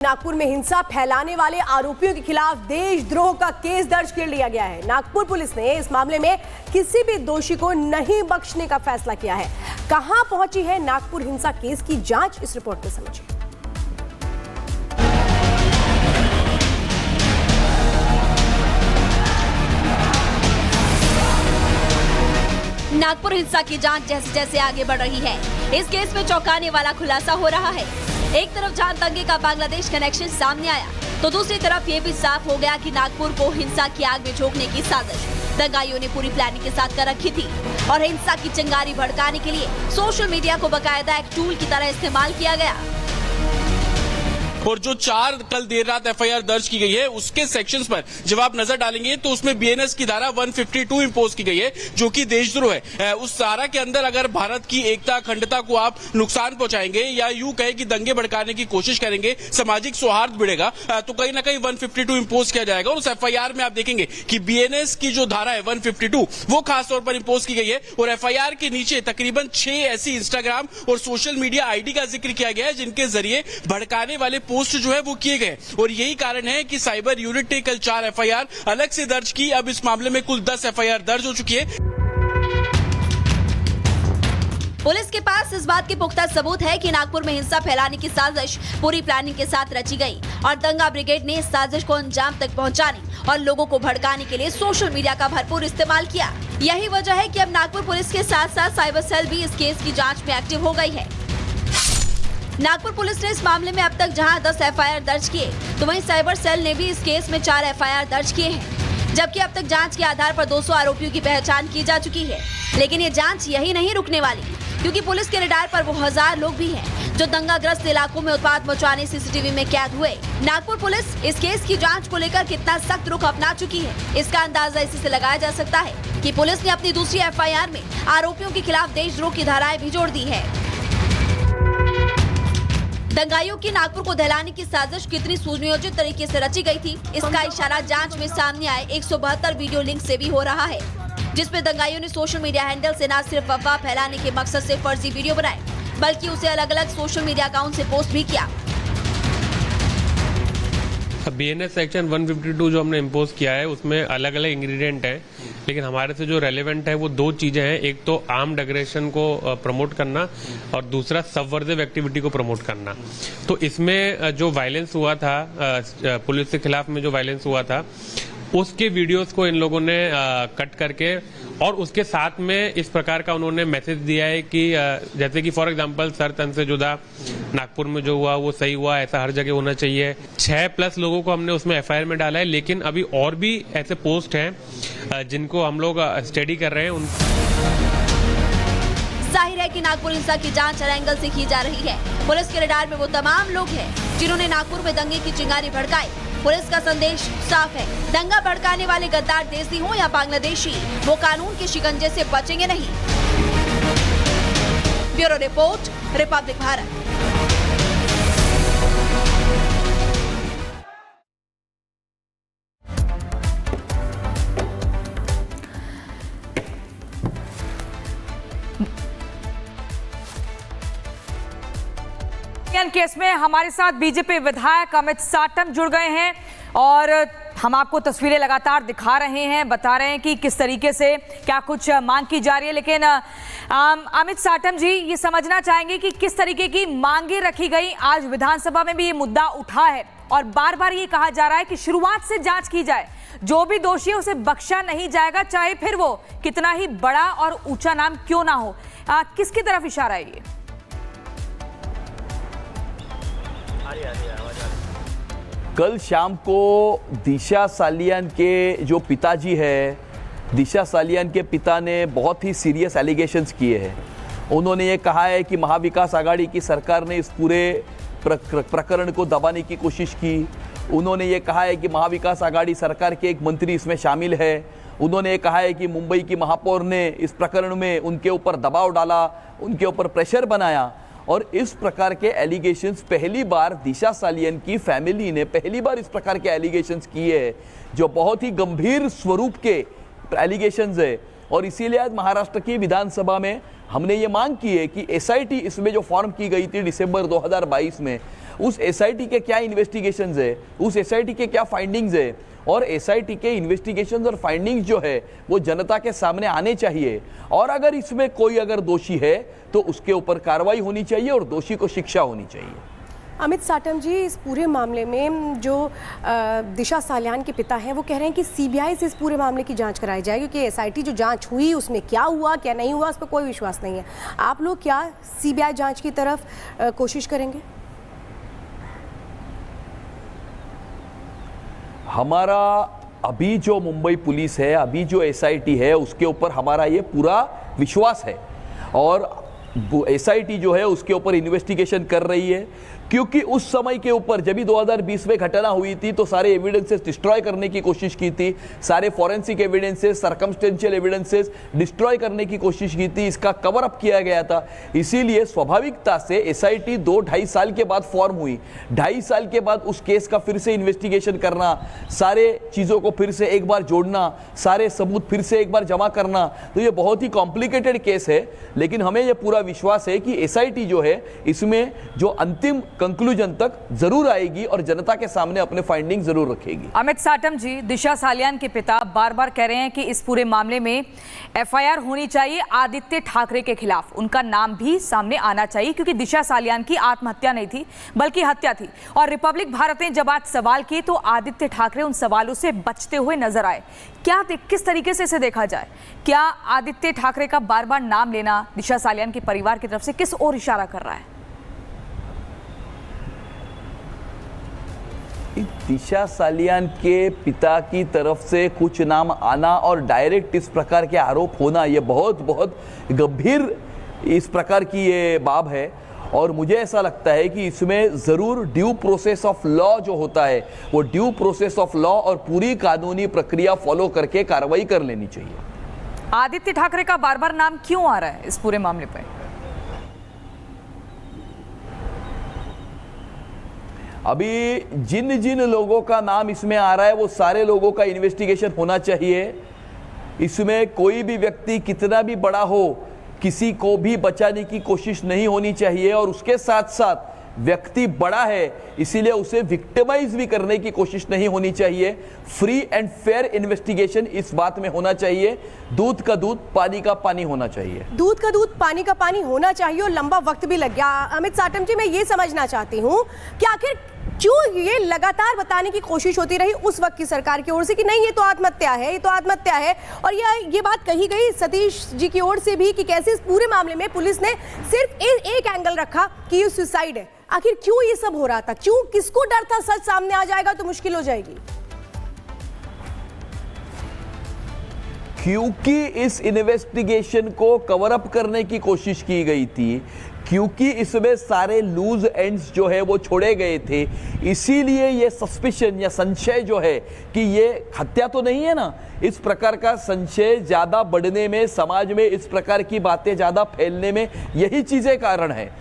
नागपुर में हिंसा फैलाने वाले आरोपियों के खिलाफ देशद्रोह का केस दर्ज कर लिया गया है। नागपुर पुलिस ने इस मामले में किसी भी दोषी को नहीं बख्शने का फैसला किया है। कहां पहुंची है नागपुर हिंसा केस की जांच, इस रिपोर्ट में समझिए। नागपुर हिंसा की जांच जैसे जैसे आगे बढ़ रही है, इस केस में चौंकाने वाला खुलासा हो रहा है। एक तरफ जहां दंगे का बांग्लादेश कनेक्शन सामने आया, तो दूसरी तरफ ये भी साफ हो गया कि नागपुर को हिंसा की आग में झोंकने की साजिश दंगाइयों ने पूरी प्लानिंग के साथ कर रखी थी और हिंसा की चिंगारी भड़काने के लिए सोशल मीडिया को बाकायदा एक टूल की तरह इस्तेमाल किया गया। और जो 4 कल देर रात एफआईआर दर्ज की गई है, उसके सेक्शंस पर जब आप नजर डालेंगे तो उसमें बीएनएस की धारा 152 इंपोज की गई है, जो कि देशद्रोह है। उस धारा के अंदर अगर भारत की एकता अखंडता को आप नुकसान पहुंचाएंगे या यूं कहे कि दंगे भड़काने की कोशिश करेंगे, सामाजिक सौहार्द बिगड़ेगा, तो कहीं ना कहीं 152 इंपोज किया जाएगा। और उस एफआईआर में आप देखेंगे कि बीएनएस की जो धारा है 152 वो खासतौर पर इंपोज की गई है। और एफआईआर के नीचे तकरीबन 6 ऐसी इंस्टाग्राम और सोशल मीडिया आईडी का जिक्र किया गया है, जिनके जरिए भड़काने वाले पोस्ट जो है वो किए गए। और यही कारण है कि साइबर यूनिट ने कल 4 एफआईआर अलग से दर्ज की। अब इस मामले में कुल 10 एफआईआर दर्ज हो चुकी है। पुलिस के पास इस बात के पुख्ता सबूत है कि नागपुर में हिंसा फैलाने की साजिश पूरी प्लानिंग के साथ रची गई और दंगा ब्रिगेड ने इस साजिश को अंजाम तक पहुंचाने और लोगों को भड़काने के लिए सोशल मीडिया का भरपूर इस्तेमाल किया। यही वजह है कि अब नागपुर पुलिस के साथ साथ साइबर सेल भी इस केस की जाँच में एक्टिव हो गई है। नागपुर पुलिस ने इस मामले में अब तक जहां 10 एफआईआर दर्ज किए, तो वहीं साइबर सेल ने भी इस केस में 4 एफआईआर दर्ज किए हैं, जबकि अब तक जांच के आधार पर 200 आरोपियों की पहचान की जा चुकी है। लेकिन ये जांच यही नहीं रुकने वाली, क्योंकि पुलिस के रडार पर वो 1000 लोग भी हैं जो दंगाग्रस्त इलाकों में उत्पात मचाने सीसीटीवी में कैद हुए। नागपुर पुलिस इस केस की जाँच को लेकर कितना सख्त रुख अपना चुकी है, इसका अंदाजा इसी से लगाया जा सकता है कि पुलिस ने अपनी दूसरी एफआईआर में आरोपियों के खिलाफ देशद्रोह की धाराएं भी जोड़ दी है। दंगाइयों की नागपुर को दहलाने की साजिश कितनी सुनियोजित तरीके से रची गई थी, इसका इशारा जांच में सामने आए 172 वीडियो लिंक से भी हो रहा है, जिसमें दंगाइयों ने सोशल मीडिया हैंडल से न सिर्फ अफवाह फैलाने के मकसद से फर्जी वीडियो बनाए, बल्कि उसे अलग अलग सोशल मीडिया अकाउंट से पोस्ट भी किया। बीएनएस सेक्शन 152 जो हमने इम्पोज किया है, उसमें अलग अलग इंग्रेडिएंट हैं, लेकिन हमारे से जो रेलेवेंट है वो 2 चीजें हैं। एक तो आर्म्ड एग्रेशन को प्रमोट करना और दूसरा सबवर्सिव एक्टिविटी को प्रमोट करना। तो इसमें जो वायलेंस हुआ था, पुलिस के खिलाफ में जो वायलेंस हुआ था, उसके वीडियोस को इन लोगों ने कट करके और उसके साथ में इस प्रकार का उन्होंने मैसेज दिया है कि जैसे कि फॉर एग्जांपल सर तन से जुदा, नागपुर में जो हुआ वो सही हुआ, ऐसा हर जगह होना चाहिए। 6+ लोगों को हमने उसमें एफआईआर में डाला है, लेकिन अभी और भी ऐसे पोस्ट हैं जिनको हम लोग स्टडी कर रहे हैं। जाहिर है कि नागपुर हिंसा की जांच हर एंगल से की जा रही है। पुलिस के रडार में वो तमाम लोग हैं जिन्होंने नागपुर में दंगे की चिंगारी भड़काई। पुलिस का संदेश साफ है, दंगा भड़काने वाले गद्दार देसी हो या बांग्लादेशी, वो कानून के शिकंजे से बचेंगे नहीं। Bureau report, Republic Bharat. Case में हमारे साथ बीजेपी विधायक अमित साटम जुड़ गए हैं और हम आपको तस्वीरें लगातार दिखा रहे हैं, बता रहे हैं कि किस तरीके से क्या कुछ मांग की जा रही है। लेकिन अमित साटम जी, ये समझना चाहेंगे कि किस तरीके की मांगे रखी गई। आज विधानसभा में भी ये मुद्दा उठा है और बार बार ये कहा जा रहा है कि शुरुआत से जांच की जाए, जो भी दोषी है उसे बख्शा नहीं जाएगा, चाहे फिर वो कितना ही बड़ा और ऊंचा नाम क्यों ना हो। किसकी तरफ इशारा है ये? कल शाम को दिशा सालियान के जो पिताजी है, दिशा सालियान के पिता ने बहुत ही सीरियस एलिगेशंस किए हैं। उन्होंने ये कहा है कि महाविकास आघाड़ी की सरकार ने इस पूरे प्रकरण को दबाने की कोशिश की। उन्होंने ये कहा है कि महाविकास आघाड़ी सरकार के एक मंत्री इसमें शामिल है। उन्होंने ये कहा है कि मुंबई की महापौर ने इस प्रकरण में उनके ऊपर दबाव डाला, उनके ऊपर प्रेशर बनाया। और इस प्रकार के एलिगेशंस पहली बार दिशा सालियन की फैमिली ने पहली बार इस प्रकार के एलिगेशंस किए, जो बहुत ही गंभीर स्वरूप के एलिगेशंस है। और इसीलिए आज महाराष्ट्र की विधानसभा में हमने ये मांग की है कि एसआईटी इसमें जो फॉर्म की गई थी दिसंबर 2022 में, उस एसआईटी के क्या इन्वेस्टिगेशंस है, उस एसआईटी के क्या फाइंडिंग्स है, और एसआईटी के इन्वेस्टिगेशंस और फाइंडिंग्स जो है वो जनता के सामने आने चाहिए। और अगर इसमें कोई अगर दोषी है तो उसके ऊपर कार्रवाई होनी चाहिए और दोषी को शिक्षा होनी चाहिए। अमित साटम जी, इस पूरे मामले में जो दिशा सालियान के पिता हैं वो कह रहे हैं कि सीबीआई से इस पूरे मामले की जांच कराई जाए, क्योंकि एसआईटी जो जांच हुई उसमें क्या हुआ क्या नहीं हुआ उस पर कोई विश्वास नहीं है। आप लोग क्या सीबीआई जांच की तरफ कोशिश करेंगे? हमारा अभी जो मुंबई पुलिस है, अभी जो एसआईटी है, उसके ऊपर हमारा ये पूरा विश्वास है और एसआईटी जो है उसके ऊपर इन्वेस्टिगेशन कर रही है, क्योंकि उस समय के ऊपर जब भी 2020 में घटना हुई थी तो सारे एविडेंसेस डिस्ट्रॉय करने की कोशिश की थी, सारे forensic evidences, circumstantial evidences destroy करने की कोशिश की थी, इसका कवर अप किया गया था। इसीलिए स्वाभाविकता से एसआईटी 2-2.5 साल के बाद फॉर्म हुई, 2.5 साल के बाद उस केस का फिर से इन्वेस्टिगेशन करना, सारे चीज़ों को फिर से एक बार जोड़ना, सारे सबूत फिर से एक बार जमा करना, तो ये बहुत ही कॉम्प्लिकेटेड केस है। लेकिन हमें यह पूरा विश्वास है कि एसआईटी जो है इसमें जो अंतिम कंक्लूजन तक जरूर आएगी और जनता के सामने अपने फाइंडिंग जरूर रखेगी। अमित साटम जी, दिशा सालियान के पिता बार बार कह रहे हैं कि इस पूरे मामले में एफआईआर होनी चाहिए आदित्य ठाकरे के खिलाफ, उनका नाम भी सामने आना चाहिए, क्योंकि दिशा सालियान की आत्महत्या नहीं थी बल्कि हत्या थी। और रिपब्लिक भारत ने जब आज सवाल किए तो आदित्य ठाकरे उन सवालों से बचते हुए नजर आए। किस तरीके से इसे देखा जाए? क्या आदित्य ठाकरे का बार बार नाम लेना दिशा सालियान के परिवार की तरफ से किस ओर इशारा कर रहा है? दिशा सालियान के पिता की तरफ से कुछ नाम आना और डायरेक्ट इस प्रकार के आरोप होना, ये बहुत बहुत गंभीर इस प्रकार की ये बात है। और मुझे ऐसा लगता है कि इसमें ज़रूर ड्यू प्रोसेस ऑफ लॉ जो होता है, वो ड्यू प्रोसेस ऑफ लॉ और पूरी कानूनी प्रक्रिया फॉलो करके कार्रवाई कर लेनी चाहिए। आदित्य ठाकरे का बार बार नाम क्यों आ रहा है इस पूरे मामले पर? अभी जिन जिन लोगों का नाम इसमें आ रहा है वो सारे लोगों का इन्वेस्टिगेशन होना चाहिए। इसमें कोई भी व्यक्ति कितना भी बड़ा हो, किसी को भी बचाने की कोशिश नहीं होनी चाहिए। और उसके साथ साथ व्यक्ति बड़ा है इसीलिए उसे विक्टिमाइज भी करने की कोशिश नहीं होनी चाहिए। फ्री एंड फेयर इन्वेस्टिगेशन इस बात में होना चाहिए। दूध का दूध, पानी का पानी होना चाहिए। दूध का दूध, पानी का पानी होना चाहिए और लंबा वक्त भी लग गया। अमित साटम जी, मैं ये समझना चाहती हूँ कि आखिर क्यों ये लगातार बताने की कोशिश होती रही उस वक्त की सरकार की ओर से कि नहीं ये तो आत्महत्या है, ये तो आत्महत्या है। और ये बात कही गई सतीश जी की ओर से भी कि कैसे इस पूरे मामले में पुलिस ने सिर्फ एक एंगल रखा कि ये सुसाइड है। आखिर क्यों ये सब हो रहा था? क्यों? किसको डर था सच सामने आ जाएगा तो मुश्किल हो जाएगी? क्योंकि इस इन्वेस्टिगेशन को कवर अप करने की कोशिश की गई थी, क्योंकि इसमें सारे लूज एंड्स जो है वो छोड़े गए थे, इसीलिए ये सस्पिशन या संशय जो है कि ये हत्या तो नहीं है ना, इस प्रकार का संशय ज्यादा बढ़ने में, समाज में इस प्रकार की बातें ज्यादा फैलने में यही चीजें कारण है।